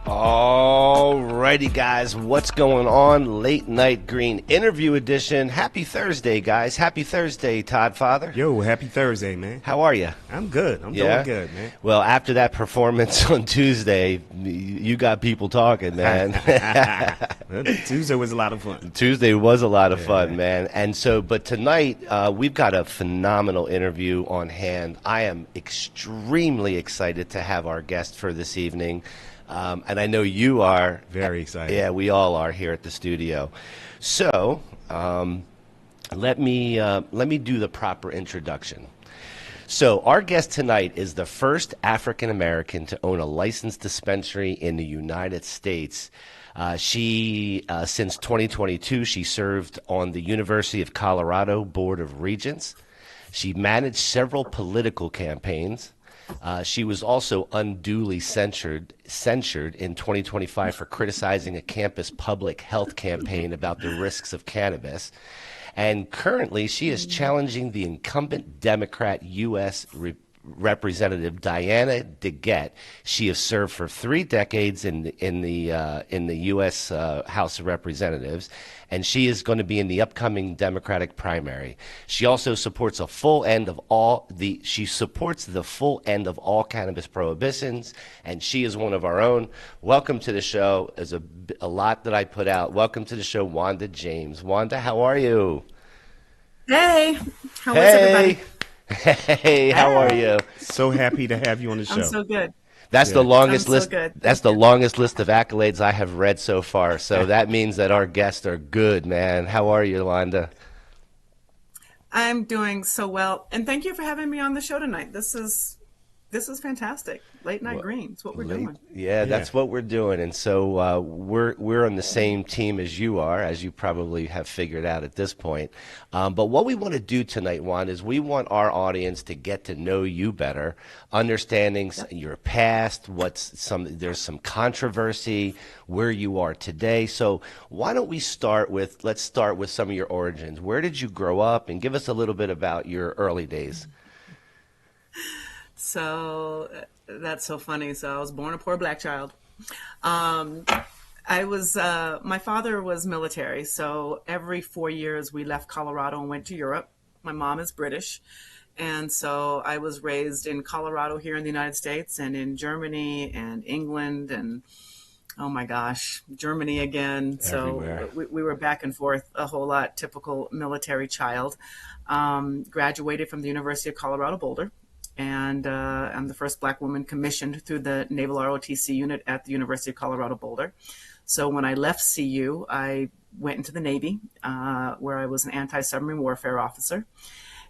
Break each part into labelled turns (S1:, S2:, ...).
S1: Alrighty, guys, what's going on? Late Night Green Interview Edition. Happy Thursday, guys. Happy Thursday, Todd Father.
S2: Yo, happy Thursday, man.
S1: How are you?
S2: I'm good. I'm doing good, man.
S1: Well, after that performance on Tuesday, you got people talking, man.
S2: Tuesday was a lot of fun.
S1: Tuesday was a lot of fun, man. And so, but tonight, we've got a phenomenal interview on hand. I am extremely excited to have our guest for this evening. And I know you are.
S2: Very excited.
S1: Yeah, we all are here at the studio. So let me do the proper introduction. So our guest tonight is the first African American to own a licensed dispensary in the United States. Since 2022, she served on the University of Colorado Board of Regents. She managed several political campaigns. She was also unduly censured in 2025 for criticizing a campus public health campaign about the risks of cannabis. And currently, she is challenging the incumbent Democrat U.S. Representative Diana DeGette. She has served for 3 decades in the U.S. House of Representatives, and she is going to be in the upcoming Democratic primary. She also supports the full end of all cannabis prohibitions, and she is one of our own. Welcome to the show. There's a lot that I put out. Welcome to the show, Wanda James. Wanda, how are you?
S3: Hey, how is everybody?
S1: Hey, how are you?
S2: So happy to have you on the show.
S3: I'm so good.
S1: That's the longest list.
S3: Good.
S1: That's the longest list of accolades I have read so far. So that means that our guests are good, man. How are you, Wanda?
S3: I'm doing so well, and thank you for having me on the show tonight. This is fantastic. Late Night Green. It's what we're doing.
S1: Yeah, that's what we're doing. And so we're on the same team as you are, as you probably have figured out at this point. But what we want to do tonight, Juan, is we want our audience to get to know you better, understanding your past, there's some controversy, where you are today. So why don't we let's start with some of your origins. Where did you grow up? And give us a little bit about your early days.
S3: So that's so funny. So I was born a poor black child. My father was military. So every 4 years we left Colorado and went to Europe. My mom is British. And so I was raised in Colorado here in the United States and in Germany and England and, oh my gosh, Germany again.
S1: Everywhere.
S3: So we were back and forth a whole lot, typical military child. Graduated from the University of Colorado Boulder. And I'm the first black woman commissioned through the Naval ROTC unit at the University of Colorado Boulder. So when I left CU, I went into the Navy, where I was an anti-submarine warfare officer.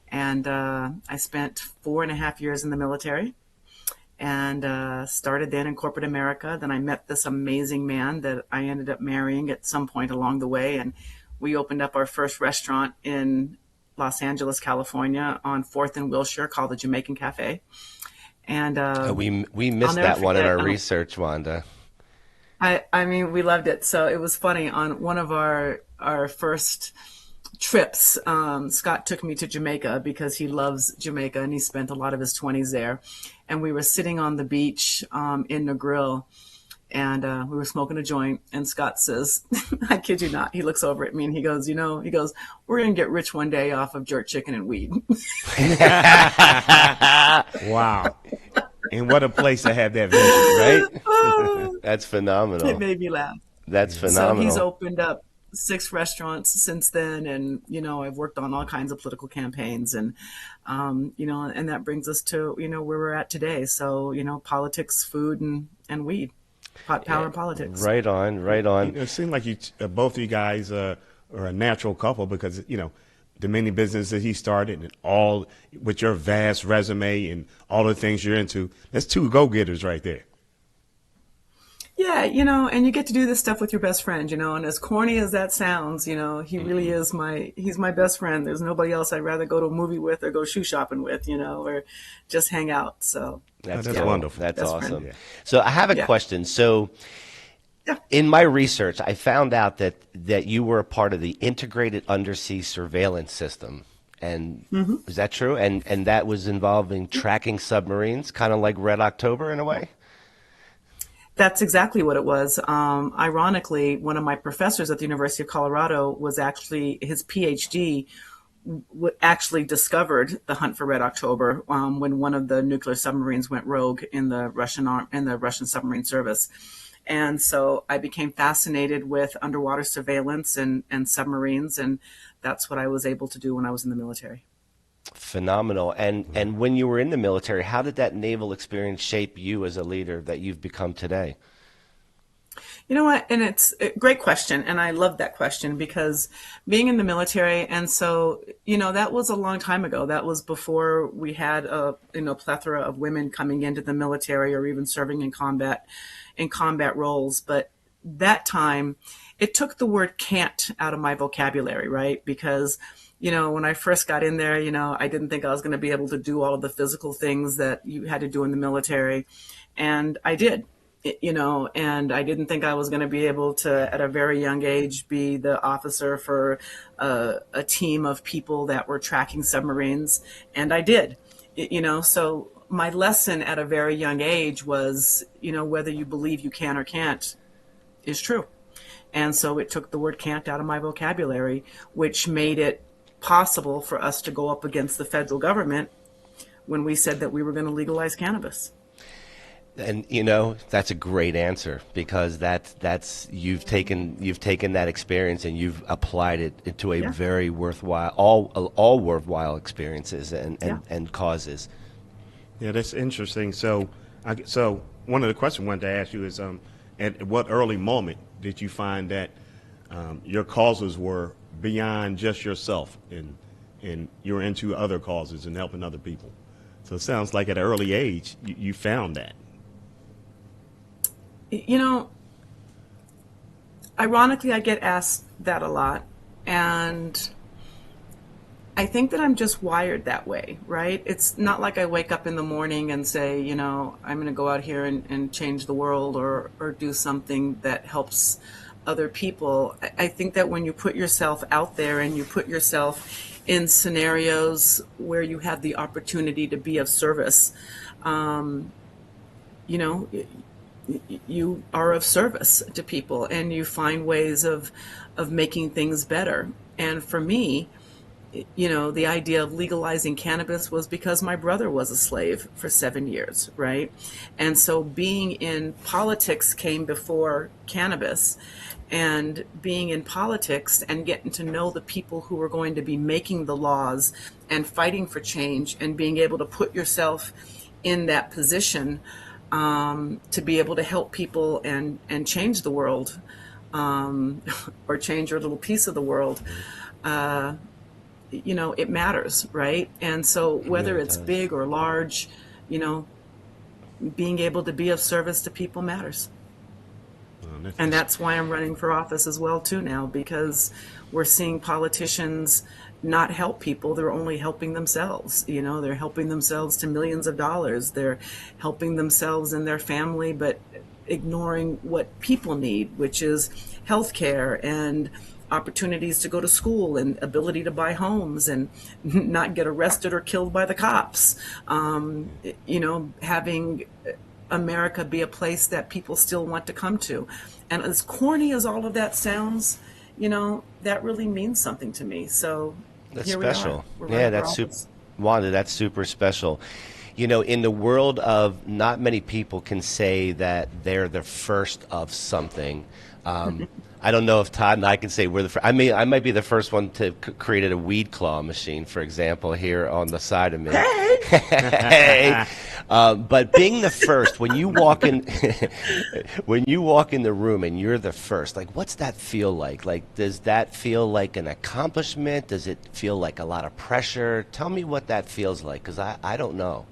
S3: And I spent 4.5 years in the military and started then in corporate America. Then I met this amazing man that I ended up marrying at some point along the way. And we opened up our first restaurant in Los Angeles, California, on 4th and Wilshire, called the Jamaican Cafe. And
S1: we missed that one in our research, Wanda.
S3: I mean, we loved it. So it was funny. On one of our first trips, Scott took me to Jamaica because he loves Jamaica and he spent a lot of his 20s there. And we were sitting on the beach in Negril. And we were smoking a joint, and Scott says, I kid you not, he looks over at me and he goes, we're going to get rich one day off of jerk chicken and weed.
S2: Wow. And what a place to have that vision, right?
S1: That's phenomenal.
S3: It made me laugh.
S1: That's phenomenal.
S3: So he's opened up 6 restaurants since then. And, I've worked on all kinds of political campaigns and, and that brings us to, where we're at today. So, politics, food and weed. Power and politics.
S1: Right on.
S2: It seems like both of you guys are a natural couple because, the many businesses that he started and all with your vast resume and all the things you're into, that's 2 go-getters right there.
S3: Yeah, and you get to do this stuff with your best friend, and as corny as that sounds, he really is he's my best friend. There's nobody else I'd rather go to a movie with or go shoe shopping with, or just hang out. So
S2: that's wonderful.
S1: That's
S3: best
S1: awesome.
S3: Friend.
S1: So I have a question. So in my research, I found out that you were a part of the integrated undersea surveillance system. And is that true? And that was involving tracking submarines, kind of like Red October in a way?
S3: That's exactly what it was. Ironically, one of my professors at the University of Colorado was actually his PhD actually discovered the hunt for Red October when one of the nuclear submarines went rogue in the Russian submarine service. And so I became fascinated with underwater surveillance and submarines, and that's what I was able to do when I was in the military.
S1: Phenomenal. And when you were in the military, how did that naval experience shape you as a leader that you've become today?
S3: You know what? And it's a great question. And I love that question because being in the military, and so, that was a long time ago. That was before we had a, plethora of women coming into the military or even serving in combat roles. But that time, it took the word can't out of my vocabulary, right? Because, when I first got in there, I didn't think I was going to be able to do all of the physical things that you had to do in the military. And I did, and I didn't think I was going to be able to, at a very young age, be the officer for a team of people that were tracking submarines. And I did, so my lesson at a very young age was, whether you believe you can or can't is true. And so it took the word can't out of my vocabulary, which made it possible for us to go up against the federal government when we said that we were going to legalize cannabis.
S1: And that's a great answer because that's you've taken that experience and you've applied it into a
S3: Yeah.
S1: very worthwhile all worthwhile experiences
S3: Yeah.
S1: and causes.
S2: Yeah, that's interesting. So one of the questions I wanted to ask you is, at what early moment did you find that your causes were beyond just yourself, and you were into other causes and helping other people? So it sounds like at an early age you found that.
S3: You know, Ironically, I get asked that a lot. And I think that I'm just wired that way, right? It's not like I wake up in the morning and say, I'm going to go out here and change the world or do something that helps other people. I think that when you put yourself out there and you put yourself in scenarios where you have the opportunity to be of service, you know, you are of service to people and you find ways of making things better. And for me, the idea of legalizing cannabis was because my brother was a slave for 7 years, right? And so being in politics came before cannabis, and being in politics and getting to know the people who were going to be making the laws and fighting for change and being able to put yourself in that position to be able to help people and change the world, or change your little piece of the world. It matters, right? And so
S1: Yeah,
S3: whether
S1: it
S3: it's
S1: does.
S3: big or large, you know, being able to be of service to people matters. And
S2: That's
S3: that's why I'm running for office as well too now, because we're seeing politicians not help people. They're only helping themselves. They're helping themselves to millions of dollars. They're helping themselves and their family, but ignoring what people need, which is health care and opportunities to go to school and ability to buy homes and not get arrested or killed by the cops. Having America be a place that people still want to come to. And as corny as all of that sounds, that really means something to me. So
S1: That's
S3: here we are.
S1: special.
S3: We're
S1: Yeah,
S3: running for
S1: that's super.
S3: office.
S1: Wanda, that's super special. In the world of not many people can say that they're the first of something. I don't know if Todd and I can say we're the first. I might be the first one to create a weed claw machine, for example, here on the side of me.
S3: Hey,
S1: Hey, but being the first, when you walk in, when you walk in the room and you're the first, like, what's that feel like? Like, does that feel like an accomplishment? Does it feel like a lot of pressure? Tell me what that feels like, because I don't know.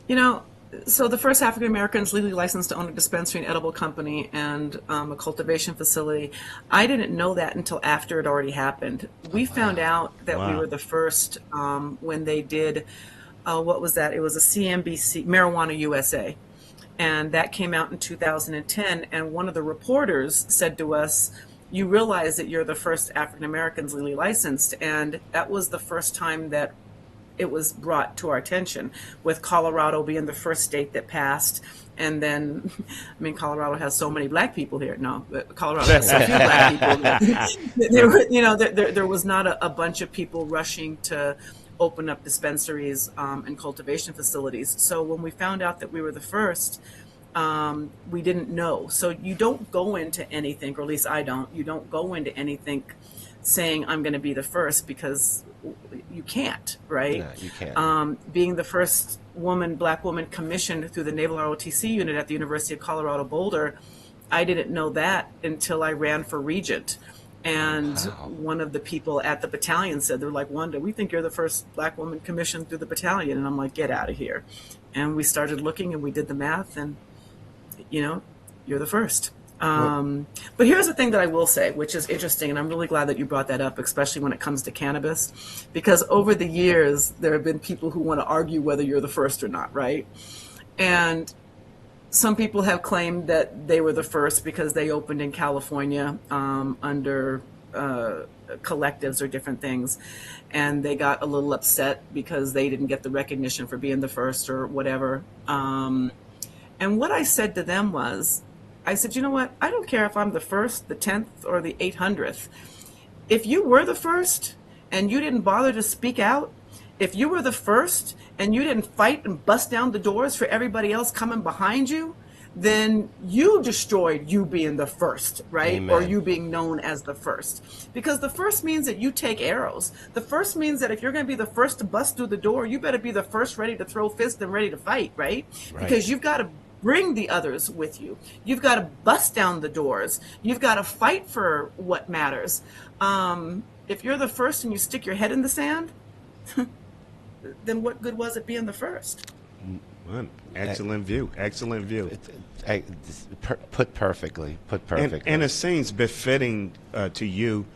S3: you know, so the first African Americans legally licensed to own a dispensary and edible company and a cultivation facility. I didn't know that until after it already happened. We found out that we
S2: wow.
S3: were the first when they did, what was that? It was a CNBC, Marijuana USA. And that came out in 2010. And one of the reporters said to us, "You realize that you're the first African Americans legally licensed." And that was the first time that it was brought to our attention, with Colorado being the first state that passed And then, I mean, Colorado has so many black people here. No, but Colorado has so few black people. There was not a bunch of people rushing to open up dispensaries and cultivation facilities. So when we found out that we were the first, we didn't know. So you don't go into anything, or at least I don't. You don't go into anything saying I'm going to be the first, because you can't, right?
S1: No, you can't.
S3: Being the first black woman commissioned through the Naval ROTC unit at the University of Colorado Boulder, I didn't know that until I ran for regent. And one of the people at the battalion said, they're like, Wanda, we think you're the first black woman commissioned through the battalion. And I'm like, get out of here. And we started looking and we did the math, and, you're the first. But here's the thing that I will say, which is interesting, and I'm really glad that you brought that up, especially when it comes to cannabis, because over the years, there have been people who want to argue whether you're the first or not, right? And some people have claimed that they were the first because they opened in California under collectives or different things, and they got a little upset because they didn't get the recognition for being the first or whatever. And what I said to them was, I said, you know what? I don't care if I'm the first, the 10th, or the 800th. If you were the first and you didn't bother to speak out, if you were the first and you didn't fight and bust down the doors for everybody else coming behind you, then you destroyed you being the first, right?
S1: Amen.
S3: Or you being known as the first. Because the first means that you take arrows. The first means that if you're going to be the first to bust through the door, you better be the first ready to throw fists and ready to fight, right? Because you've got to bring the others with you. You've got to bust down the doors. You've got to fight for what matters. If you're the first and you stick your head in the sand, then what good was it being the first?
S2: Excellent view. Excellent view.
S1: Put perfectly.
S2: And it seems befitting to you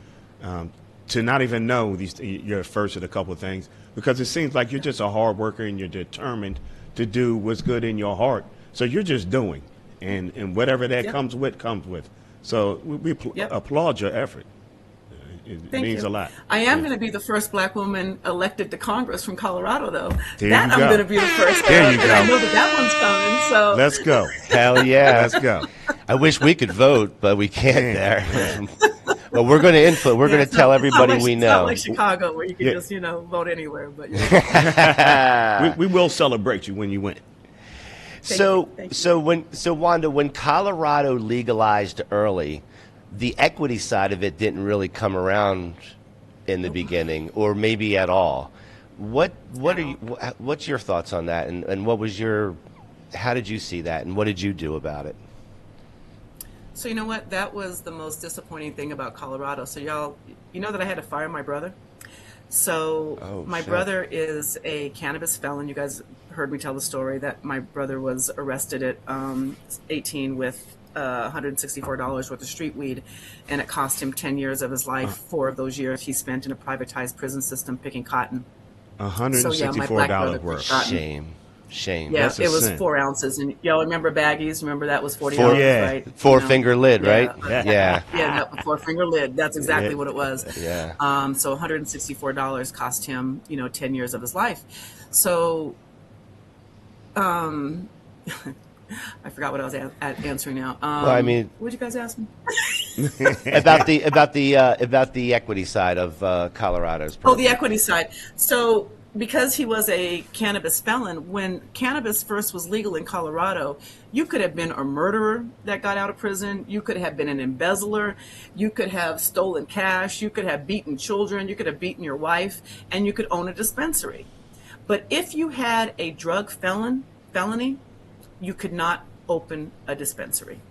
S2: to not even know you're first at a couple of things, because it seems like you're just a hard worker and you're determined to do what's good in your heart. So you're just doing, and whatever that comes with. So we applaud your effort. It means a lot.
S3: I am going to be the first black woman elected to Congress from Colorado, though.
S2: There
S3: I'm going to be the first.
S2: There you go.
S3: I know that one's coming. So
S2: let's go.
S1: Hell yeah.
S2: Let's go.
S1: I wish we could vote, but we can't there. But we're going to influence. We're going to tell everybody we know.
S3: It's not like Chicago, where you can just vote anywhere. But
S2: we will celebrate you when you win.
S1: So Wanda, when Colorado legalized early, the equity side of it didn't really come around in the beginning, or maybe at all. What's your thoughts on that, and how did you see that, and what did you do about it?
S3: So you know what? That was the most disappointing thing about Colorado. So y'all, you know that I had to fire my brother? So my brother is a cannabis felon. You guys heard me tell the story that my brother was arrested at 18 with $164 worth of street weed, and it cost him 10 years of his life. 4 of those years he spent in a privatized prison system picking cotton.
S2: $164 worth.
S1: Shame.
S3: Yeah, it was 4 ounces. And y'all remember baggies? Remember that was 40
S1: ounces,
S3: right?
S1: Four-finger lid, right?
S3: Yeah, that 4-finger lid. That's exactly what it was.
S1: Yeah.
S3: So $164 cost him, 10 years of his life. So, I forgot what I was answering now.
S1: Well, I mean,
S3: what did you guys ask me?
S1: about the equity side of Colorado's program.
S3: Oh, the equity side. So, because he was a cannabis felon, when cannabis first was legal in Colorado, you could have been a murderer that got out of prison. You could have been an embezzler. You could have stolen cash. You could have beaten children. You could have beaten your wife, and you could own a dispensary. But if you had a drug felony, you could not open a dispensary.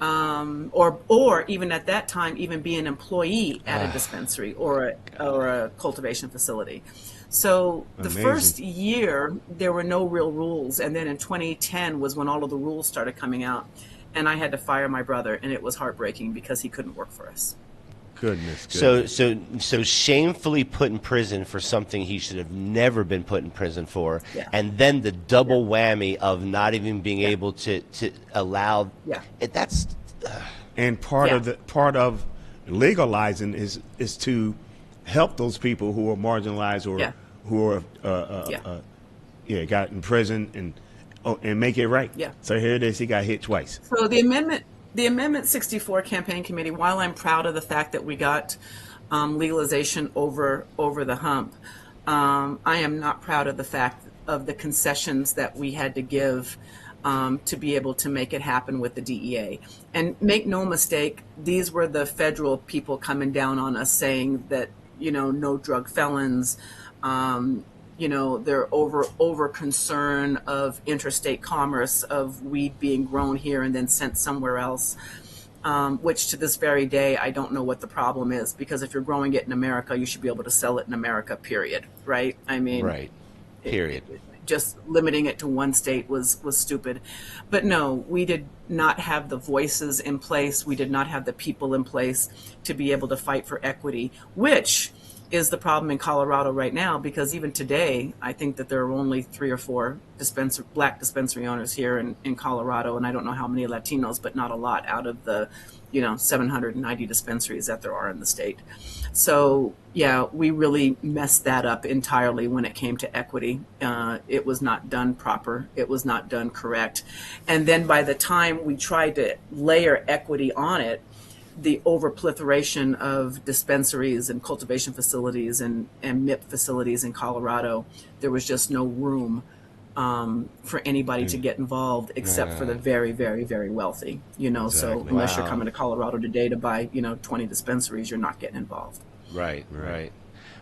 S3: Or even at that time, even be an employee at a dispensary or a cultivation facility. So the first year, there were no real rules. And then in 2010 was when all of the rules started coming out. And I had to fire my brother, and it was heartbreaking because he couldn't work for us.
S2: Goodness.
S1: So shamefully put in prison for something he should have never been put in prison for, and then the double whammy of not even being able to allow. That's
S2: and part of legalizing is to help those people who are marginalized or who are got in prison, and Oh, and make it right.
S3: Yeah.
S2: So here it is. He got hit twice.
S3: So the Amendment 64 campaign committee, while I'm proud of the fact that we got legalization over the hump, I am not proud of the fact of the concessions that we had to give to be able to make it happen with the DEA. And make no mistake, these were the federal people coming down on us saying that, no drug felons, they're over concern of interstate commerce of weed being grown here and then sent somewhere else. Which to this very day, I don't know what the problem is, because if you're growing it in America, you should be able to sell it in America, period. Right? I mean,
S1: Right. Period.
S3: Just limiting it to one state was stupid. But no, we did not have the voices in place. We did not have the people in place to be able to fight for equity, which is the problem in Colorado right now, because even today, I think that there are only 3 or 4 black dispensary owners here in Colorado, and I don't know how many Latinos, but not a lot out of the 790 dispensaries that there are in the state. So yeah, we really messed that up entirely when it came to equity. It was not done proper. It was not done correct. And then by the time we tried to layer equity on it, the overproliferation of dispensaries and cultivation facilities and MIP facilities in Colorado, there was just no room for anybody to get involved except for the very, very, very wealthy. So unless you're coming to Colorado today to buy 20 dispensaries, you're not getting involved.
S1: Right.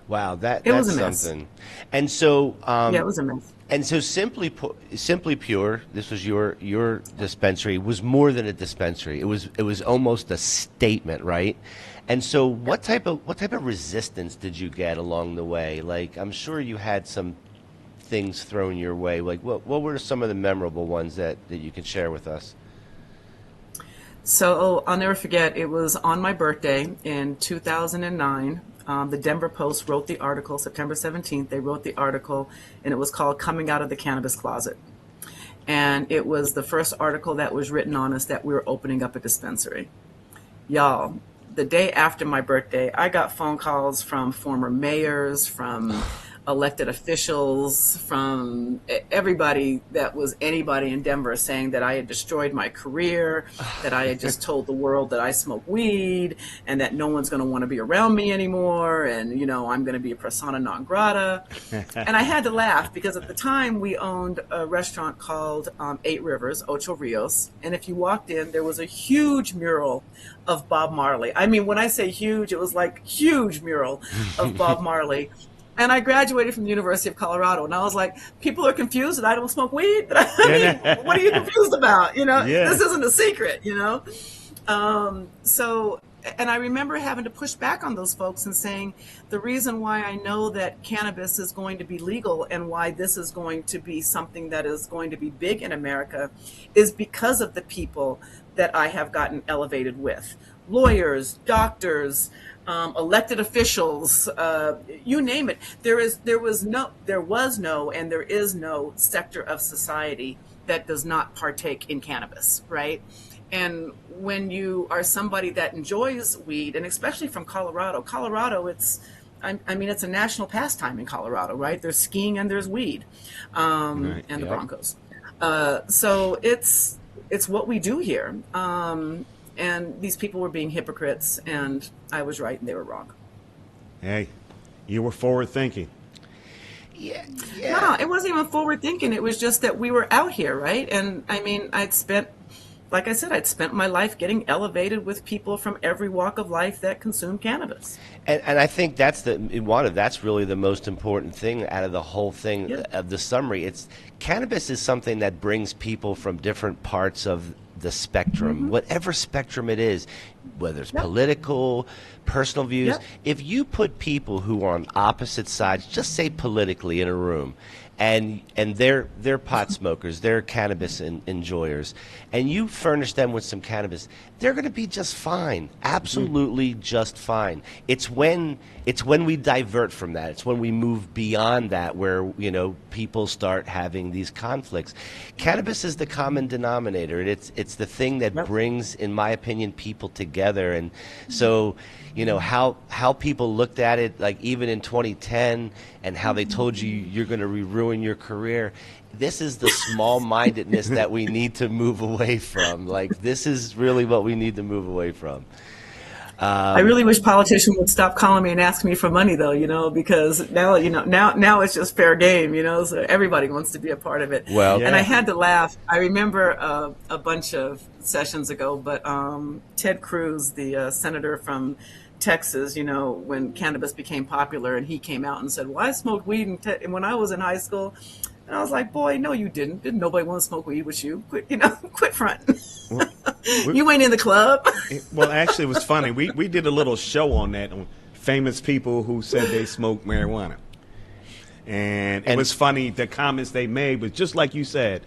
S1: Wow,
S3: It
S1: that's
S3: was a mess.
S1: something. And so,
S3: Yeah, it was a mess.
S1: and so Simply Pure, this was your dispensary, was more than a dispensary. It was almost a statement, right? And so, what type of resistance did you get along the way? Like, I'm sure you had some things thrown your way. Like, what were some of the memorable ones that you can share with us?
S3: So I'll never forget, it was on my birthday in 2009. The Denver Post wrote the article, September 17th. They wrote the article, and it was called Coming Out of the Cannabis Closet. And it was the first article that was written on us that we were opening up a dispensary. Y'all, the day after my birthday, I got phone calls from former mayors, from elected officials, from everybody that was anybody in Denver, saying that I had destroyed my career, that I had just told the world that I smoke weed, and that no one's going to want to be around me anymore, and I'm going to be a persona non grata. And I had to laugh, because at the time we owned a restaurant called 8 Rivers, Ocho Rios, and if you walked in, there was a huge mural of Bob Marley. I mean, when I say huge, it was like huge mural of Bob Marley. And I graduated from the University of Colorado, and I was like, people are confused that I don't smoke weed. I mean, what are you confused about? This isn't a secret, So, and I remember having to push back on those folks and saying, the reason why I know that cannabis is going to be legal and why this is going to be something that is going to be big in America is because of the people that I have gotten elevated with. Lawyers, doctors, elected officials, you name it. There was no, and there is no sector of society that does not partake in cannabis, right? And when you are somebody that enjoys weed, and especially from Colorado, it's a national pastime in Colorado, right? There's skiing and there's weed, and the Broncos. So it's what we do here. And these people were being hypocrites, and I was right and they were wrong.
S2: Hey, you were forward thinking.
S1: Yeah.
S3: No, it wasn't even forward thinking. It was just that we were out here, right? And I mean, I'd spent my life getting elevated with people from every walk of life that consume cannabis.
S1: And I think that's really the most important thing out of the whole thing of the summary. It's cannabis is something that brings people from different parts of the spectrum, whatever spectrum it is, whether it's political, personal views. If you put people who are on opposite sides, just say politically, in a room, and they're pot smokers, they're cannabis enjoyers, and you furnish them with some cannabis, they're going to be just fine, absolutely just fine. It's when we divert from that, it's when we move beyond that, where people start having these conflicts. Cannabis is the common denominator. It's the thing that brings, in my opinion, people together. And so how people looked at it, like even in 2010 and how they told you you're going to ruin your career. This is the small-mindedness that we need to move away from. Like, this is really what we need to move away from.
S3: I really wish politicians would stop calling me and asking me for money, though, because now it's just fair game, so everybody wants to be a part of it.
S1: Well,
S3: And I
S2: Yeah.
S3: had to laugh. I remember a bunch of sessions ago, but Ted Cruz, the senator from Texas, when cannabis became popular, and he came out and said, "Well, I smoked weed when I was in high school." And I was like, "Boy, no, you didn't. Didn't nobody want to smoke weed with you? Quit, quit fronting.
S2: Well, we,
S3: You ain't in the club."
S2: well, actually, it was funny. We did a little show on that on famous people who said they smoked marijuana, and it was funny. The comments they made was just like you said.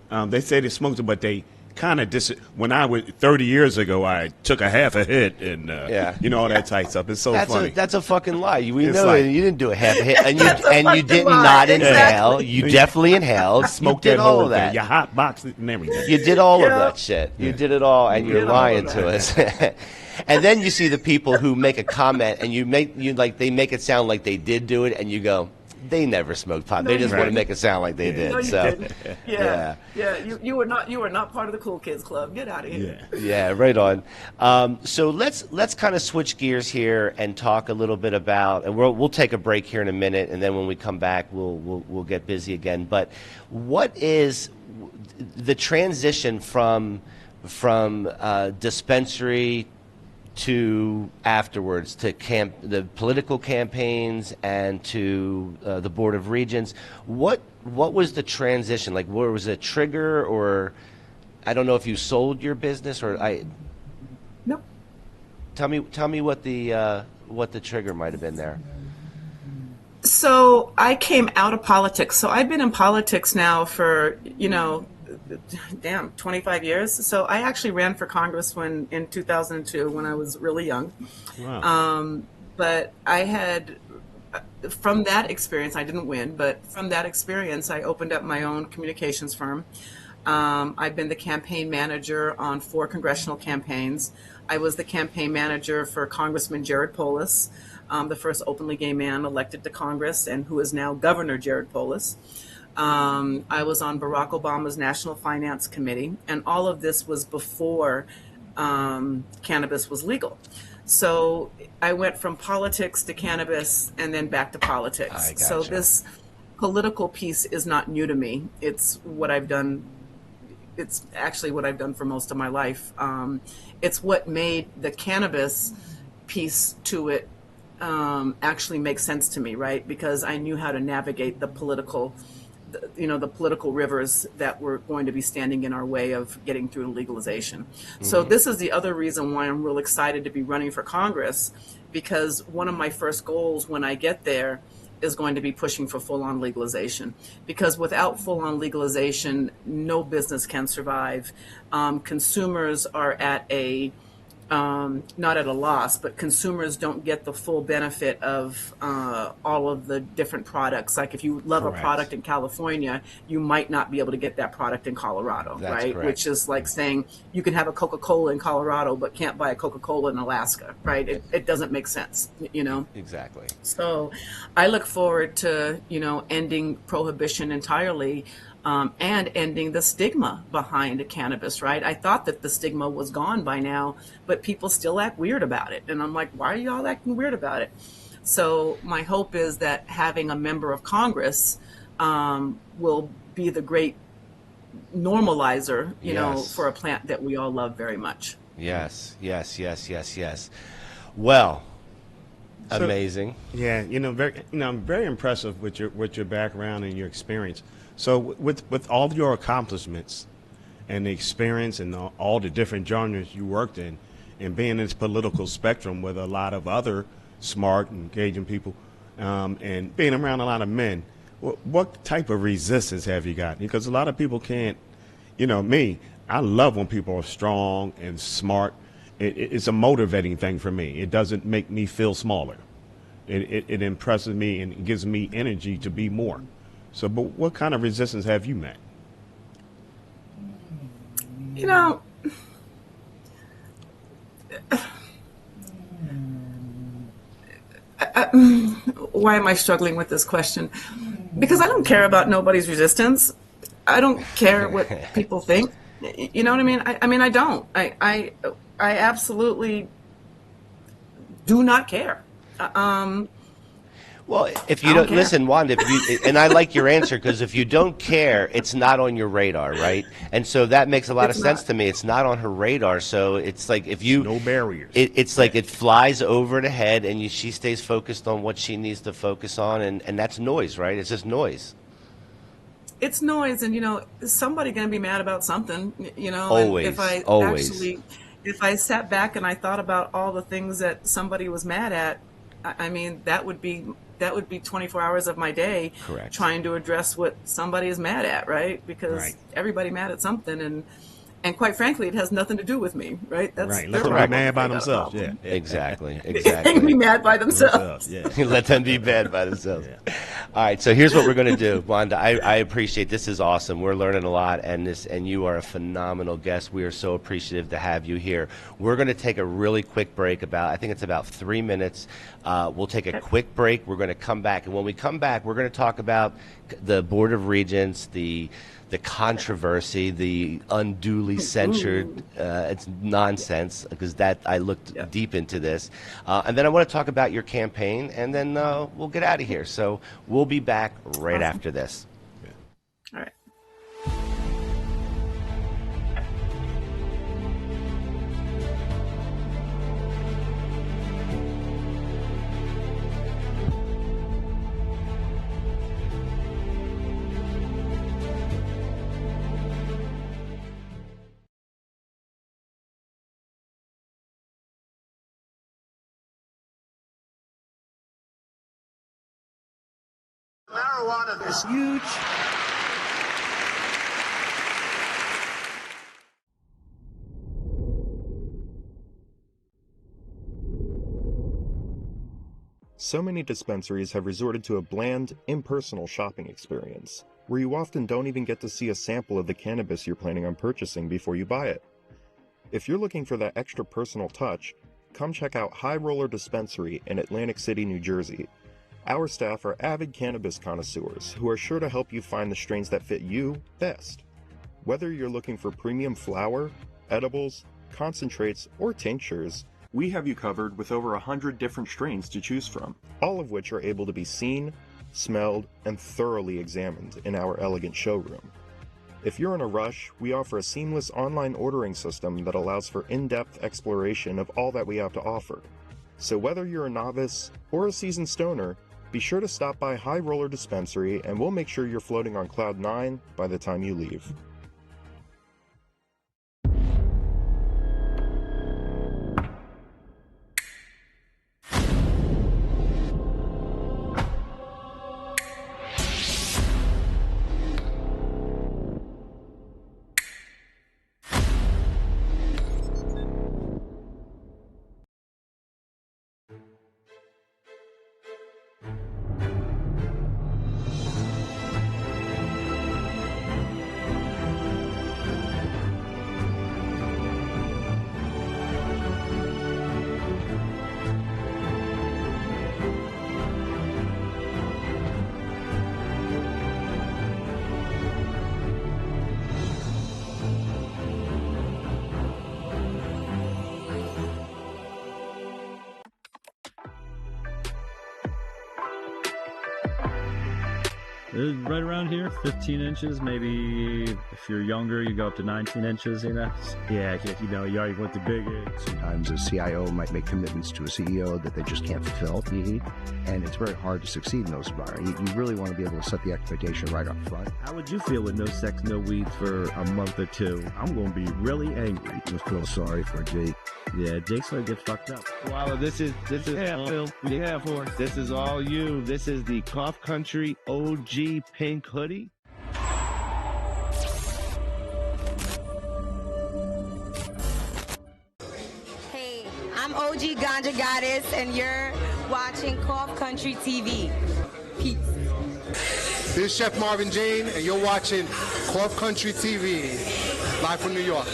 S2: They say they smoked it, but they kind of when I was 30 years ago, I took a half a hit and all that type stuff. It's so funny.
S1: That's a fucking lie. We
S2: It's
S1: know
S2: like-
S1: that you didn't do a half a hit, and you
S3: That's a fucking
S1: did
S3: lie.
S1: not
S3: Exactly.
S1: inhale. You definitely inhaled.
S2: Smoked
S1: you did
S2: that
S1: all
S2: whole
S1: of that.
S2: thing. You hot boxed it and everything.
S1: You did all of
S3: Yeah.
S1: that shit. You did it all, and you're
S3: did all of
S1: lying to us. And then you see the people who make a comment, and they make it sound like they did do it, and you go, they never smoked pot.
S3: No,
S1: They
S3: you
S1: just want to
S3: didn't.
S1: make it sound like they did.
S3: No, you
S1: So,
S3: didn't. Yeah. You were not part of the cool kids club. Get out of here.
S2: Yeah.
S1: yeah, right on. So let's kind of switch gears here and talk a little bit about, and we'll take a break here in a minute, and then when we come back, we'll get busy again. But what is the transition from dispensary to afterwards to the political campaigns and to the Board of Regents? What was the transition like? Where was a trigger, or I don't know if you sold your business, or
S3: No.
S1: tell me what the trigger might have been there.
S3: So I came out of politics. So I've been in politics now for, 25 years. So I actually ran for Congress in 2002 when I was really young.
S2: Wow.
S3: But I had, from that experience, I didn't win, but from that experience, I opened up my own communications firm. I've been the campaign manager on 4 congressional campaigns. I was the campaign manager for Congressman Jared Polis, the first openly gay man elected to Congress, and who is now Governor Jared Polis. I was on Barack Obama's National Finance Committee, and all of this was before cannabis was legal. So I went from politics to cannabis and then back to politics.
S1: I gotcha.
S3: So this political piece is not new to me. It's what I've done. It's actually what I've done for most of my life. It's what made the cannabis piece to it actually make sense to me, right? Because I knew how to navigate the political rivers that were going to be standing in our way of getting through legalization. So this is the other reason why I'm real excited to be running for Congress, because one of my first goals when I get there is going to be pushing for full-on legalization. Because without full-on legalization, no business can survive. Consumers are at not at a loss, but consumers don't get the full benefit of all of the different products. Like if you love
S2: Correct.
S3: a product in California, you might not be able to get that product in Colorado,
S1: That's
S3: right?
S1: correct.
S3: Which is like saying you can have a Coca-Cola in Colorado, but can't buy a Coca-Cola in Alaska, right? It doesn't make sense,
S1: Exactly.
S3: So I look forward to, ending prohibition entirely, and ending the stigma behind cannabis, right? I thought that the stigma was gone by now, but people still act weird about it. And I'm like, why are y'all acting weird about it? So my hope is that having a member of Congress will be the great normalizer,
S1: Yes.
S3: for a plant that we all love very much.
S1: Yes. Well,
S2: So-
S1: amazing.
S2: Yeah, I'm very impressive with your background and your experience. So with all your accomplishments and the experience and all the different genres you worked in, and being in this political spectrum with a lot of other smart, engaging people, and being around a lot of men, what type of resistance have you got? Because a lot of people can't, I love when people are strong and smart. It's a motivating thing for me. It doesn't make me feel smaller. It impresses me and it gives me energy to be more. So, but what kind of resistance have you met?
S3: why am I struggling with this question? Because I don't care about nobody's resistance. I don't care what people think. You know what I mean? I mean, I don't. I absolutely do not care.
S1: Well, if
S3: I
S1: you
S3: don't
S1: don't
S3: care.
S1: listen, Wanda, if you and I like your answer because if you don't care, it's not on your radar, right? And so that makes a lot of
S3: It's
S1: sense
S3: not.
S1: to me. It's not on her radar, so it's like if you,
S2: No barriers.
S1: it's like it flies over the head, and she stays focused on what she needs to focus on, and that's noise, right? It's just noise.
S3: It's noise, and somebody going to be mad about something, and if
S1: Always,
S3: I
S1: always.
S3: actually, if I sat back and I thought about all the things that somebody was mad at, I mean, that would be 24 hours of my day
S1: Correct.
S3: trying to address what somebody is mad at, right?
S2: Right.
S3: Because everybody mad at something, and quite frankly, it has nothing to do with me, right? That's
S2: Right. Let
S3: their
S2: them be
S3: problem
S1: Correct.
S2: mad
S3: if
S2: by
S3: they got a
S2: themselves. Yeah.
S3: problem.
S1: Exactly.
S3: They can be
S1: Exactly.
S3: mad by
S2: Themselves.
S3: themselves.
S2: Yeah.
S1: Let them be bad by themselves.
S2: Yeah.
S1: All right, so here's what we're going to do, Wanda. I appreciate this is awesome. We're learning a lot, and you are a phenomenal guest. We are so appreciative to have you here. We're going to take a really quick break. I think it's about 3 minutes. We'll take a quick break. We're going to come back, and when we come back, we're going to talk about the Board of Regents, the controversy, the unduly censured. It's nonsense because that I looked
S3: Yep.
S1: deep into this, and then I want to talk about your campaign, and then we'll get out of here. So we'll be back right
S3: Awesome.
S1: after this.
S3: All right.
S4: Marijuana is huge.
S5: So many dispensaries have resorted to a bland, impersonal shopping experience, where you often don't even get to see a sample of the cannabis you're planning on purchasing before you buy it. If you're looking for that extra personal touch, come check out High Roller Dispensary in Atlantic City, New Jersey. Our staff are avid cannabis connoisseurs who are sure to help you find the strains that fit you best. Whether you're looking for premium flower, edibles, concentrates, or tinctures, we have you covered with over 100 different strains to choose from, all of which are able to be seen, smelled, and thoroughly examined in our elegant showroom. If you're in a rush, we offer a seamless online ordering system that allows for in-depth exploration of all that we have to offer. So whether you're a novice or a seasoned stoner, be sure to stop by High Roller Dispensary and we'll make sure you're floating on Cloud 9 by the time you leave.
S6: Right around here, 15 inches, maybe if you're younger, you go up to 19 inches, Yeah, you already went the big age.
S7: Sometimes a CIO might make commitments to a CEO that they just can't fulfill. And it's very hard to succeed in those environments. You really want to be able to set the expectation right up front.
S6: How would you feel with no sex, no weed for a month or two? I'm going to be really angry.
S7: I just feel sorry for Jake.
S6: Yeah, Jake's going to get fucked up.
S8: Wow, this is
S6: Phil, yeah, for
S8: this is all you. This is the Cough Country OG pink hoodie.
S9: Hey, I'm OG Ganja Goddess, and you're watching Cough Country TV. Peace.
S4: This is Chef Marvin Jane, and you're watching Cough Country TV, live from New York.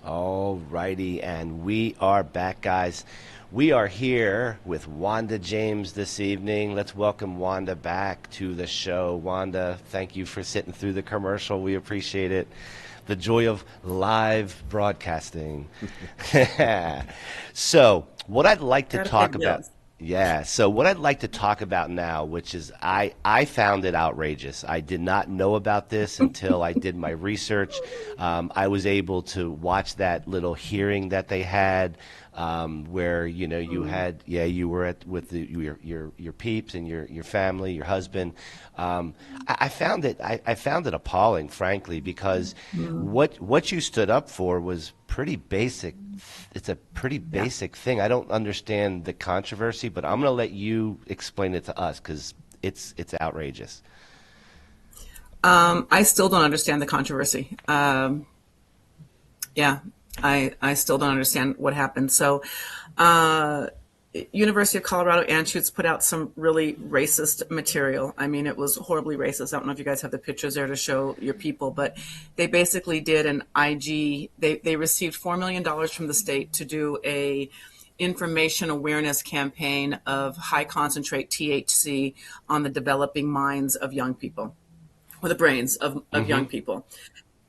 S1: All righty, and we are back, guys. We are here with Wanda James this evening. Let's welcome Wanda back to the show. Wanda, thank you for sitting through the commercial. We appreciate it. The joy of live broadcasting. So, what I'd like to talk about. Yeah, so what I'd like to talk about now, which is I found it outrageous. I did not know about this until I did my research. I was able to watch that little hearing that they had, where you were at with your peeps and your family, your husband. I found it appalling, frankly, because what you stood up for was pretty basic. It's a pretty basic thing. I don't understand the controversy, but I'm going to let you explain it to us because it's outrageous.
S3: I still don't understand the controversy. I still don't understand what happened. So, University of Colorado Anschutz put out some really racist material. I mean, it was horribly racist. I don't know if you guys have the pictures there to show your people, but they basically did an IG. They received $4 million from the state to do a information awareness campaign of high concentrate THC on the developing minds of young people, or the brains of young people.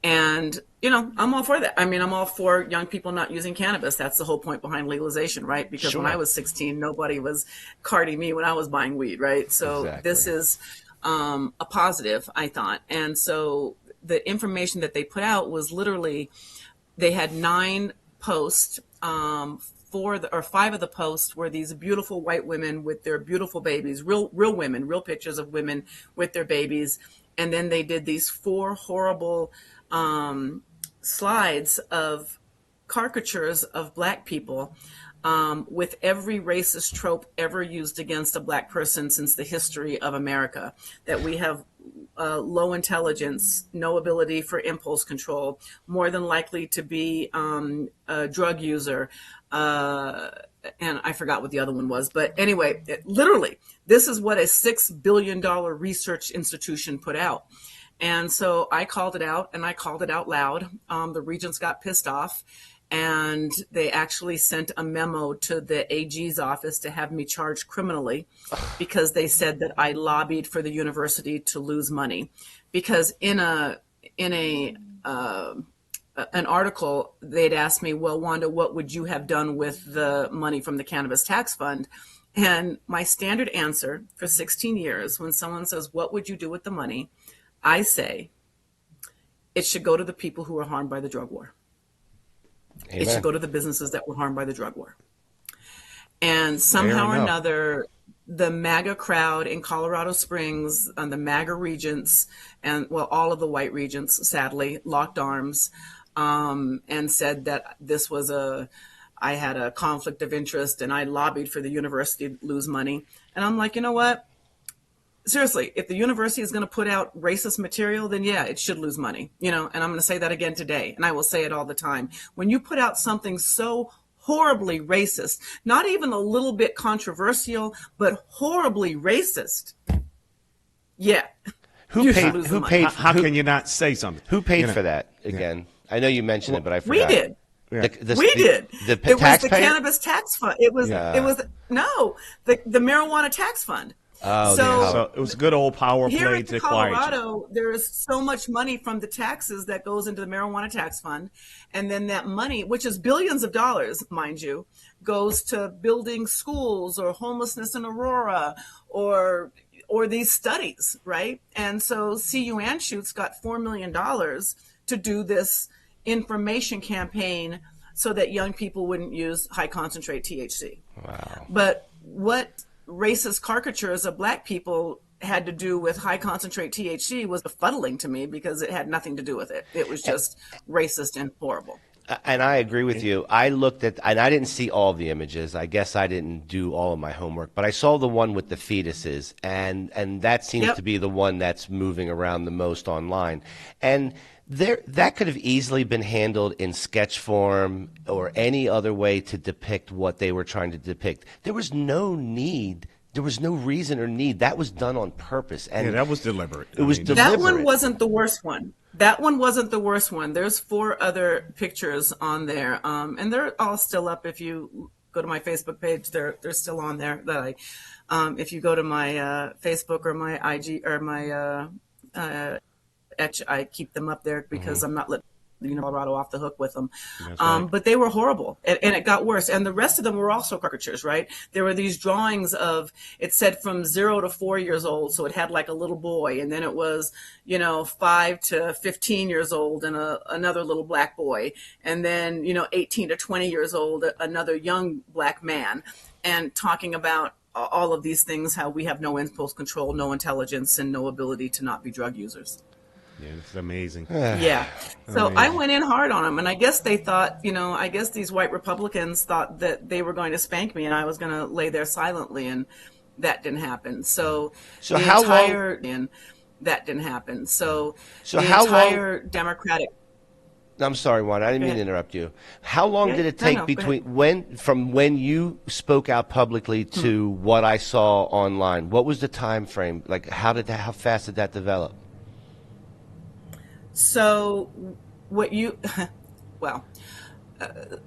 S3: And, I'm all for that. I mean, I'm all for young people not using cannabis. That's the whole point behind legalization, right? Because when I was 16, nobody was carding me when I was buying weed, right? So This is a positive, I thought. And so the information that they put out was literally, they had 9 posts. 5 of the posts were these beautiful white women with their beautiful babies, real women, real pictures of women with their babies. And then they did these 4 horrible slides of caricatures of Black people with every racist trope ever used against a Black person since the history of America. That we have low intelligence, no ability for impulse control, more than likely to be a drug user, and I forgot what the other one was. But anyway, literally, this is what a $6 billion research institution put out. And so I called it out, and I called it out loud. The regents got pissed off, and they actually sent a memo to the AG's office to have me charged criminally because they said that I lobbied for the university to lose money. Because in an article, they'd asked me, well, Wanda, what would you have done with the money from the Cannabis Tax Fund? And my standard answer for 16 years, when someone says, what would you do with the money? I say it should go to the people who were harmed by the drug war. Amen. It should go to the businesses that were harmed by the drug war. And somehow or another, the MAGA crowd in Colorado Springs, and the MAGA regents, and all of the white regents, sadly, locked arms and said that this was I had a conflict of interest and I lobbied for the university to lose money. And I'm like, you know what? Seriously, if the university is going to put out racist material, then yeah, it should lose money, and I'm going to say that again today, and I will say it all the time. When you put out something so horribly racist, not even a little bit controversial, but horribly racist, yeah.
S2: Who paid? How can you not say something?
S1: Who paid for that again? I know you mentioned it, but I forgot.
S3: We did.
S1: Yeah.
S3: We did.
S1: It
S3: was the Cannabis Tax Fund. It was the marijuana tax fund.
S2: Oh, so it was a good old power play
S3: here
S2: to
S3: in Colorado, there is so much money from the taxes that goes into the marijuana tax fund. And then that money, which is billions of dollars, mind you, goes to building schools or homelessness in Aurora or these studies, right? And so CU Anschutz got $4 million to do this information campaign so that young people wouldn't use high concentrate THC.
S1: Wow.
S3: But what racist caricatures of Black people had to do with high concentrate THC was befuddling to me because it had nothing to do with it. It was just racist and horrible.
S1: And I agree with you. I looked at, and I didn't see all of the images. I guess I didn't do all of my homework, but I saw the one with the fetuses, and that seems to be the one that's moving around the most online. And that could have easily been handled in sketch form or any other way to depict what they were trying to depict. There was no need There was no reason or need. That was done on purpose. And
S2: yeah, that was deliberate.
S1: It was deliberate.
S3: That one wasn't the worst one. That one wasn't the worst one. There's 4 other pictures on there, and they're all still up. If you go to my Facebook page, they're still on there. That if you go to my Facebook or my IG or my I keep them up there because I'm not letting Colorado off the hook with them.
S2: Right.
S3: But they were horrible, and it got worse. And the rest of them were also caricatures, right? There were these drawings of, it said from 0 to 4 years old, so it had like a little boy, and then it was 5 to 15 years old and another little black boy, and then 18 to 20 years old, another young black man, and talking about all of these things, how we have no impulse control, no intelligence, and no ability to not be drug users.
S2: Yeah, it's amazing.
S3: Yeah. So I went in hard on them, and I guess they thought, I guess these white Republicans thought that they were going to spank me and I was going to lay there silently, and that didn't happen. So the
S1: how
S3: entire,
S1: long?
S3: and that didn't happen. So
S1: So
S3: the
S1: how
S3: entire Democratic.
S1: I'm sorry, Wanda. I didn't mean to interrupt you. How long
S3: Yeah,
S1: did it
S3: no,
S1: take
S3: no, go
S1: between from when you spoke out publicly to what I saw online? What was the time frame? Like, how fast did that develop?
S3: So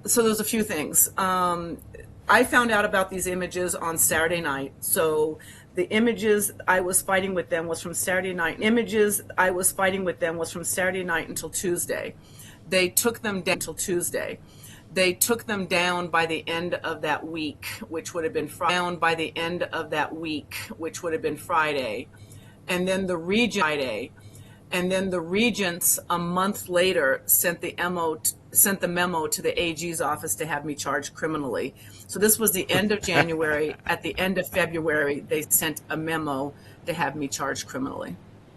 S3: so there's a few things. I found out about these images on Saturday night. So the images I was fighting with them was from Saturday night. Images I was fighting with them was from Saturday night until Tuesday. They took them down until Tuesday. They took them down by the end of that week, which would have been Friday. And then the regents a month later sent the memo to the AG's office to have me charged criminally. So this was the end of January. At the end of February, they sent a memo to have me charged criminally.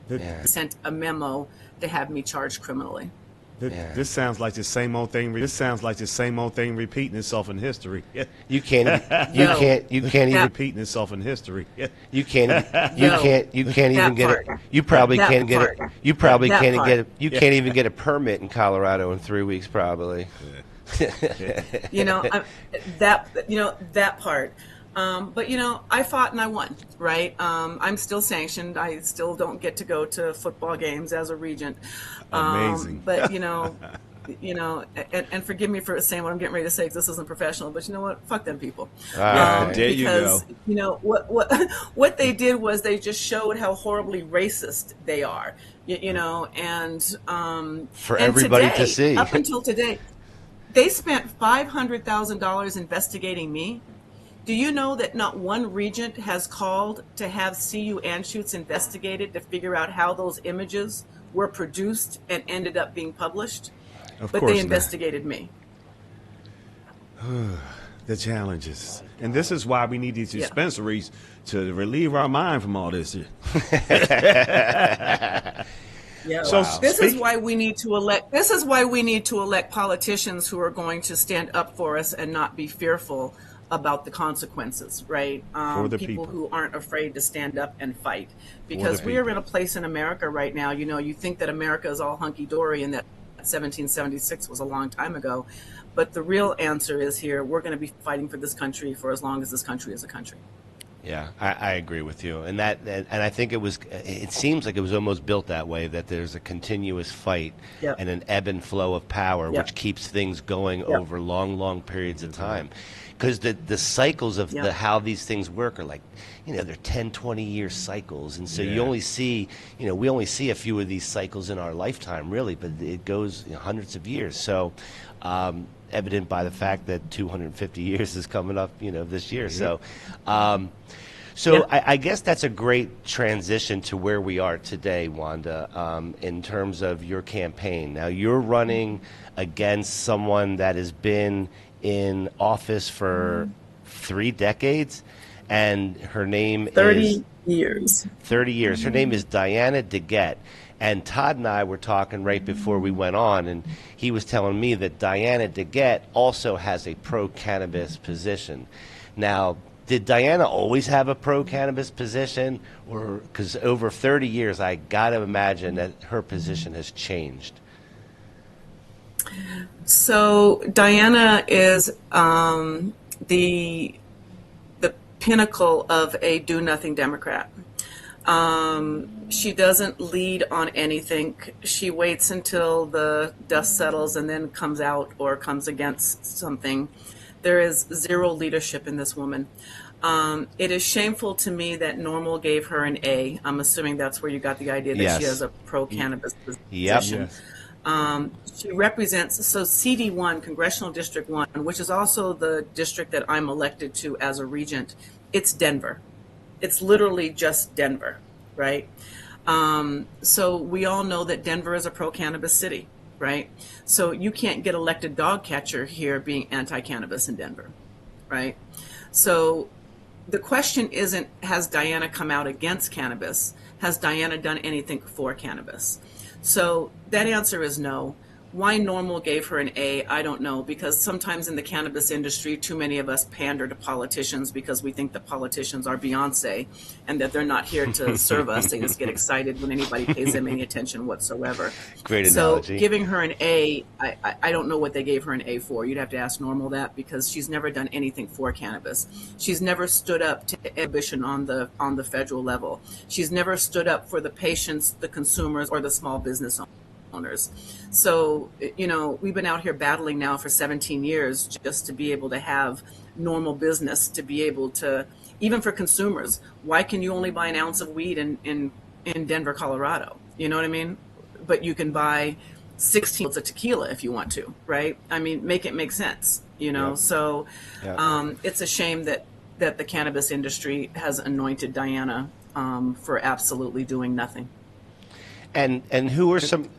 S3: This
S2: sounds like the same old thing. This sounds like the same old thing repeating itself in history.
S1: You can't even
S2: repeating itself in history.
S1: You can't even get it. You probably can't get it. You probably can't get it. You can't even get a permit in Colorado in 3 weeks, probably.
S3: That part. But I fought and I won, right? I'm still sanctioned. I still don't get to go to football games as a regent.
S2: Amazing.
S3: But and forgive me for saying what I'm getting ready to say, because this isn't professional. But you know what? Fuck them people.
S1: There
S3: because what they did was they just showed how horribly racist they are. And
S1: for everybody to see.
S3: Up until today, they spent $500,000 investigating me. Do you know that not one regent has called to have CU Anschutz investigated to figure out how those images were produced and ended up being published? But they investigated me.
S2: The challenges. And this is why we need these dispensaries to relieve our mind from all this.
S3: Yeah. So this is why we need to elect politicians who are going to stand up for us and not be fearful about the consequences, right?
S2: For the
S3: people who aren't afraid to stand up and fight, because we are in a place in America right now. You think that America is all hunky-dory and that 1776 was a long time ago, but the real answer is here. We're going to be fighting for this country for as long as this country is a country.
S1: Yeah, I agree with you, and I think it seems like it was almost built that way, that there's a continuous fight and an ebb and flow of power, which keeps things going over long periods of time. Because the cycles of how these things work are like, they're 10, 20-year cycles. And so you only see, we only see a few of these cycles in our lifetime, really, but it goes hundreds of years. So evident by the fact that 250 years is coming up, this year. So I guess that's a great transition to where we are today, Wanda, in terms of your campaign. Now, you're running against someone that has been in office for 3 decades, and her name is
S3: 30 years.
S1: 30 years. Her name is Diana DeGette. And Todd and I were talking right before we went on, and he was telling me that Diana DeGette also has a pro-cannabis position. Now, did Diana always have a pro-cannabis position? Or, because over 30 years, I got to imagine that her position has changed.
S3: So Diana is the pinnacle of a do-nothing Democrat. She doesn't lead on anything. She waits until the dust settles and then comes out or comes against something. There is zero leadership in this woman. It is shameful to me that Normal gave her an A. I'm assuming that's where you got the idea that she
S1: Yes.
S3: has a pro-cannabis
S1: Yep.
S3: position.
S2: Yes.
S3: She represents, so CD1, Congressional District 1, which is also the district that I'm elected to as a regent, it's Denver. It's literally just Denver, right? So we all know that Denver is a pro-cannabis city, right? So you can't get elected dog catcher here being anti-cannabis in Denver, right? So the question isn't, has Diana come out against cannabis? Has Diana done anything for cannabis? So that answer is no. Why Normal gave her an A, I don't know, because sometimes in the cannabis industry, too many of us pander to politicians because we think that politicians are Beyonce and that they're not here to serve us. They just get excited when anybody pays them any attention whatsoever.
S1: Great analogy.
S3: So giving her an A, I don't know what they gave her an A for. You'd have to ask Normal that, because she's never done anything for cannabis. She's never stood up to ambition on the federal level. She's never stood up for the patients, the consumers, or the small business owners. So, you know, we've been out here battling now for 17 years just to be able to have normal business, to be able to, even for consumers, why can you only buy an ounce of weed in Denver, Colorado? You know what I mean? But you can buy 16 ounces of tequila if you want to, right? I mean, make it make sense, you know?
S1: Yep.
S3: So
S1: Yep.
S3: it's a shame that the cannabis industry has anointed Diana for absolutely doing nothing.
S1: And who are some?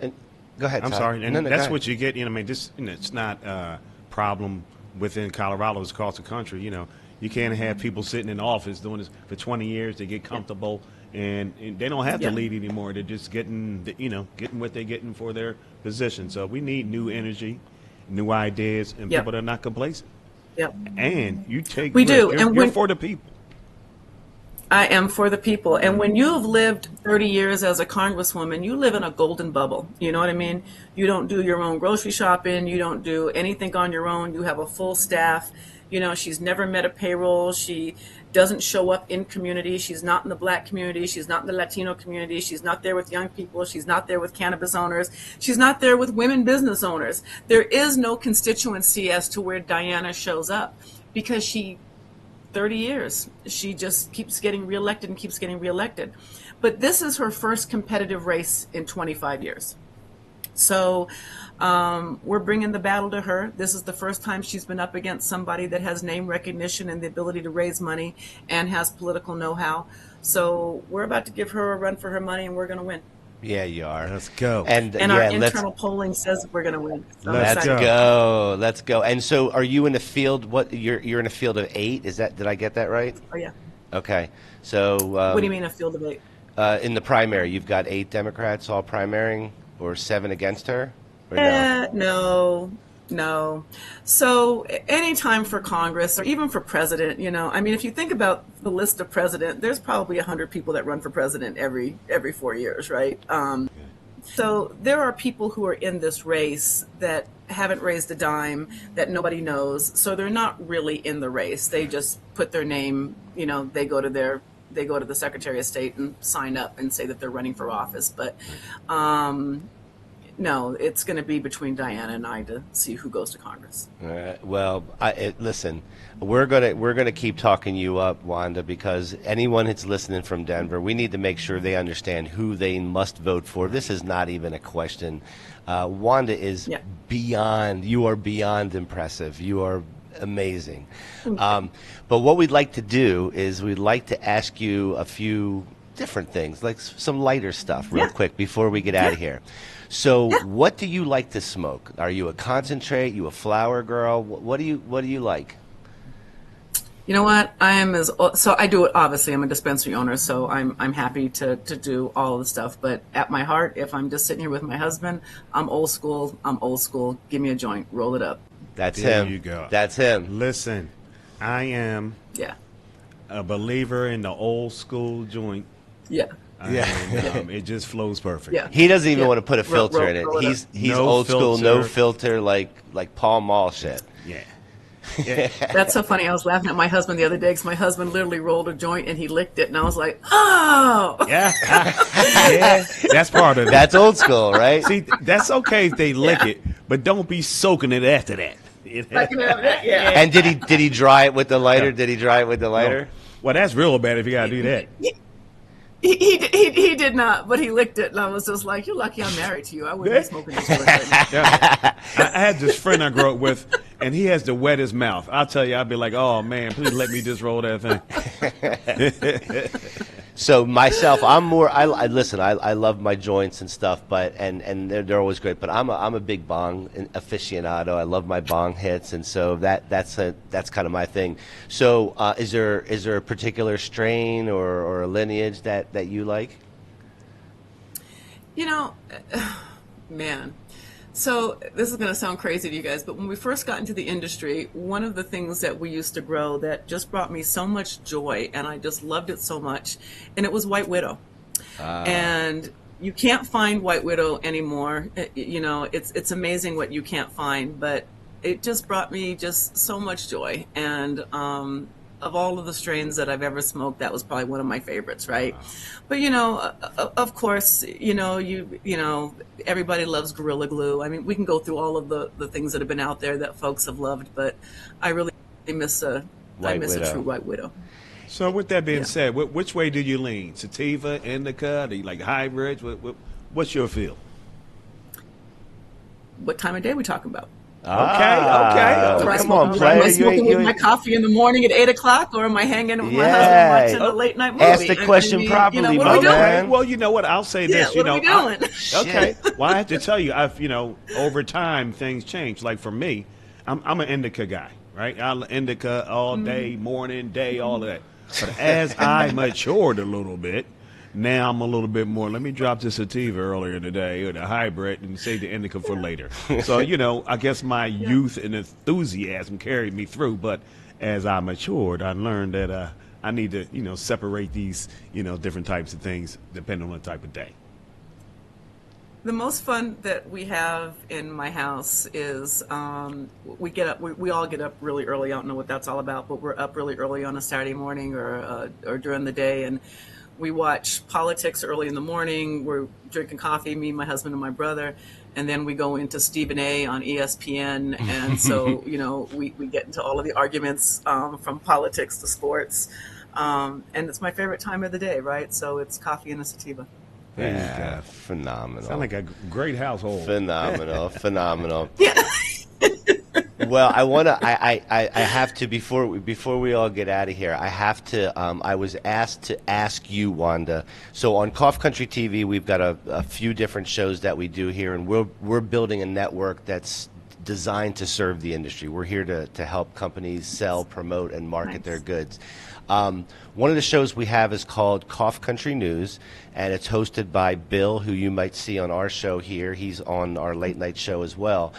S1: Go ahead.
S2: I'm
S1: Todd.
S2: sorry, and
S1: No, go
S2: that's
S1: ahead.
S2: what you get. You know, I mean, this, you know, it's not a problem within Colorado. It's across the country. You know, you can't have people sitting in the office doing this for 20 years. They get comfortable, and they don't have to lead anymore. They're just getting, getting what they're getting for their position. So we need new energy, new ideas, and people that are not complacent.
S3: Yep.
S2: And you take.
S3: We
S2: risks.
S3: do,
S2: You're,
S3: and
S2: you're
S3: when-
S2: for the people.
S3: I am for the people. And when you have lived 30 years as a congresswoman, you live in a golden bubble. You know what I mean? You don't do your own grocery shopping. You don't do anything on your own. You have a full staff. You know, she's never met a payroll. She doesn't show up in community. She's not in the Black community. She's not in the Latino community. She's not there with young people. She's not there with cannabis owners. She's not there with women business owners. There is no constituency as to where Diana shows up, because 30 years. She just keeps getting reelected and keeps getting reelected. But this is her first competitive race in 25 years. So we're bringing the battle to her. This is the first time she's been up against somebody that has name recognition and the ability to raise money and has political know-how. So we're about to give her a run for her money, and we're going to win.
S1: Yeah, you are.
S2: Let's go.
S1: And
S3: our internal polling says we're going to win. So I'm
S1: Let's
S3: excited.
S1: go. Let's go. And so, are you in a field? What you're in a field of 8? Is that? Did I get that right?
S3: Oh yeah.
S1: Okay. So.
S3: What do you mean a field of 8?
S1: In the primary, you've got 8 Democrats all primarying, or 7 against her? Or
S3: No. So anytime for Congress or even for president, you know, I mean, if you think about the list of president, there's probably 100 people that run for president every 4 years, right? So there are people who are in this race that haven't raised a dime, that nobody knows. So they're not really in the race. They just put their name, you know, they go to the Secretary of State and sign up and say that they're running for office. But no, it's going to be between Diana and I to see who goes to Congress.
S1: Well, listen, we're gonna keep talking you up, Wanda, because anyone that's listening from Denver, we need to make sure they understand who they must vote for. This is not even a question. Wanda is beyond. You are beyond impressive. You are amazing. But what we'd like to do is we'd like to ask you a few different things, like some lighter stuff, real quick, before we get out of here. So, what do you like to smoke? Are you a concentrate? You a flower girl? What do you like?
S3: You know what? So I do it. Obviously, I'm a dispensary owner, so I'm happy to do all of the stuff. But at my heart, if I'm just sitting here with my husband, I'm old school. Give me a joint, roll it up.
S1: That's
S2: There
S1: him.
S2: you go.
S1: That's him.
S2: Listen, I am a believer in the old school joint.
S3: Yeah.
S2: And, it just flows perfect.
S3: Yeah.
S1: He doesn't even want to put a filter in it.
S3: roll it
S1: He's
S2: No
S1: old school, no
S2: filter.
S1: filter, like Paul Mall shit.
S2: Yeah.
S3: That's so funny. I was laughing at my husband the other day because my husband literally rolled a joint and he licked it, and I was like, "Oh,
S2: Yeah, yeah, that's part of it.
S1: That's old school, right?
S2: See, that's okay if they lick it, but don't be soaking it after that.
S3: yeah."
S1: And did he dry it with the lighter? Did he dry it with the lighter?
S2: Well, that's real bad if you gotta do that.
S3: He did not, but he licked it, and I was just like, "You're lucky I'm married to you. I wouldn't be smoking this joint right now."
S2: Yeah. I had this friend I grew up with, and he has the wettest mouth. I'll tell you, I'd be like, "Oh man, please let me just roll that thing."
S1: So myself, I'm more. I listen. I love my joints and stuff, but and they're always great. But I'm a big bong aficionado. I love my bong hits, and so that's kind of my thing. So is there a particular strain or a lineage that you like?
S3: You know, man. So this is going to sound crazy to you guys, but when we first got into the industry, one of the things that we used to grow that just brought me so much joy, and I just loved it so much, and it was White Widow. And you can't find White Widow anymore. You know, it's amazing what you can't find, but it just brought me just so much joy. And of all of the strains that I've ever smoked, that was probably one of my favorites, right? But you know, of course, you know, everybody loves Gorilla Glue. I mean, we can go through all of the things that have been out there that folks have loved, but I really miss a true White Widow.
S2: So with that being said, which way do you lean? Sativa, indica? Do you like hybrids? What's your feel?
S3: What time of day are we talking about?
S2: Okay.
S1: Come on,
S3: Am
S1: player.
S3: I smoking with my coffee in the morning at 8 o'clock, or am I hanging with my
S1: Yeah.
S3: husband watching a late night movie?
S1: Ask the question properly,
S3: you know, what
S1: my
S3: are we doing?
S1: man.
S2: Well, you know what? I'll say this.
S3: What are we doing?
S2: Okay. Well, I have to tell you, over time things change. Like for me, I'm an indica guy, right? I'll indica all day, morning, day, all of that. But as I matured a little bit, now I'm a little bit more, let me drop the sativa earlier today or the hybrid and save the indica for later. So, you know, I guess my youth and enthusiasm carried me through. But as I matured, I learned that I need to, you know, separate these, you know, different types of things depending on the type of day.
S3: The most fun that we have in my house is we get up. We all get up really early. I don't know what that's all about, but we're up really early on a Saturday morning or during the day, and we watch politics early in the morning. We're drinking coffee, me, my husband, and my brother, and then we go into Stephen A. on ESPN, and so you know we get into all of the arguments from politics to sports, and it's my favorite time of the day, right? So it's coffee and a sativa.
S1: Yeah, phenomenal.
S2: Sound like a great household.
S1: Phenomenal.
S3: Yeah.
S1: Well, I have to before we all get out of here. I have to. I was asked to ask you, Wanda. So on Cough Country TV, we've got a few different shows that we do here, and we're building a network that's designed to serve the industry. We're here to help companies sell, promote, and market their goods. One of the shows we have is called Cough Country News, and it's hosted by Bill, who you might see on our show here. He's on our late night show as well.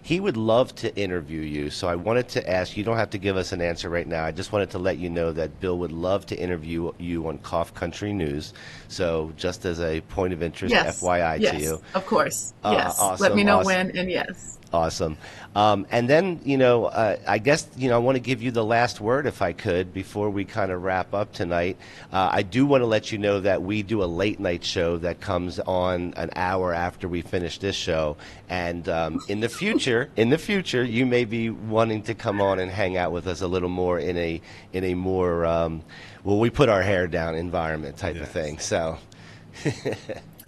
S1: He would love to interview you, so I wanted to ask, you don't have to give us an answer right now. I just wanted to let you know that Bill would love to interview you on Cough Country News. So just as a point of interest, FYI to you.
S3: Yes, of course. Yes.
S1: Awesome,
S3: Let me know when, and yes.
S1: Awesome. And then, you know, I guess, you know, I want to give you the last word if I could before we kind of wrap up tonight. I do want to let you know that we do a late night show that comes on an hour after we finish this show. And in the future, you may be wanting to come on and hang out with us a little more in a more, well, we put our hair down environment type of thing. So.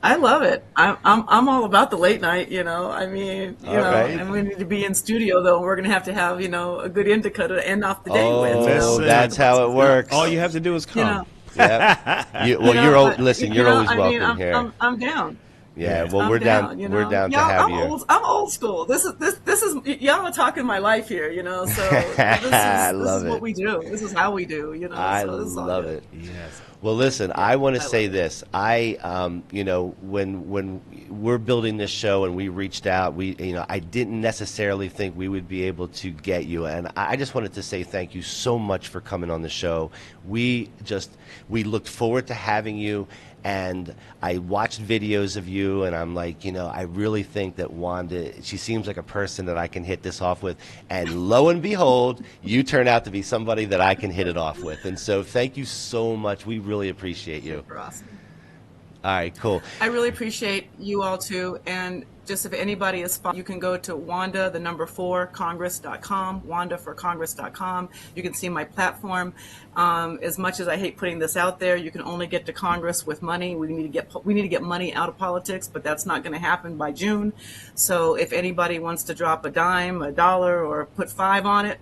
S3: I love it. I'm all about the late night, you know. I mean, you know,
S1: right.
S3: and we need to be in studio though. We're gonna have, you know, a good indica to end off the day with. You know?
S1: That's how it works.
S2: All you have to do is come.
S3: You know.
S1: Yep. You're always welcome here.
S3: I'm down.
S1: Yeah,
S3: Yes,
S1: well,
S3: I'm
S1: we're down.
S3: you know?
S1: We're down to
S3: Y'all,
S1: have you.
S3: I'm old school. This is y'all are talking my life here, you know. So this is
S1: love
S3: what
S1: it.
S3: we do. This is how we do, you know.
S1: I
S3: so this is all
S1: love
S3: good.
S1: it.
S2: Yes.
S1: Well, listen, I want to say this. When we're building this show and we reached out, I didn't necessarily think we would be able to get you, and I just wanted to say thank you so much for coming on the show. We looked forward to having you, and I watched videos of you, and I'm like, I really think that Wanda, she seems like a person that I can hit this off with, and lo and behold, you turn out to be somebody that I can hit it off with, and so thank you so much. We really appreciate you.
S3: You're awesome.
S1: All right, cool.
S3: I really appreciate you all too. And just if anybody is, you can go to Wanda4Congress.com, Wanda4Congress.com. You can see my platform. As much as I hate putting this out there, you can only get to Congress with money. We need to get money out of politics, but that's not going to happen by June. So if anybody wants to drop a dime, a dollar, or put $5 on it,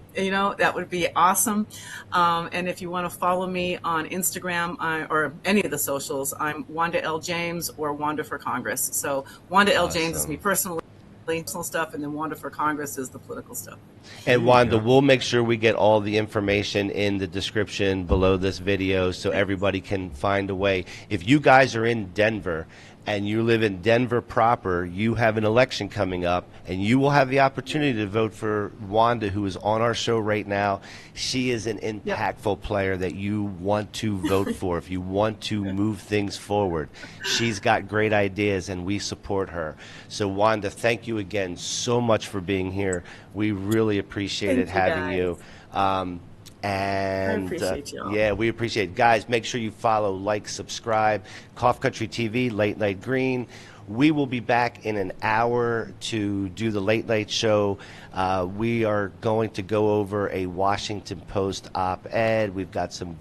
S3: that would be awesome. And if you want to follow me on Instagram or any of the socials, I'm Wanda L. James or Wanda for Congress. So Wanda L. James is me personally, personal stuff, and then Wanda for Congress is the political stuff.
S1: And Wanda, we'll make sure we get all the information in the description below this video so everybody can find a way. If you guys are in Denver and you live in Denver proper, you have an election coming up, and you will have the opportunity to vote for Wanda, who is on our show right now. She is an impactful player that you want to vote for if you want to move things forward. She's got great ideas, and we support her. So, Wanda, thank you again so much for being here. We really appreciated having you. And
S3: I appreciate y'all.
S1: yeah, we appreciate it. Guys, make sure you follow, like, subscribe. Cough Country TV, Late Night Green. We will be back in an hour to do the Late Night Show. We are going to go over a Washington Post op-ed. We've got some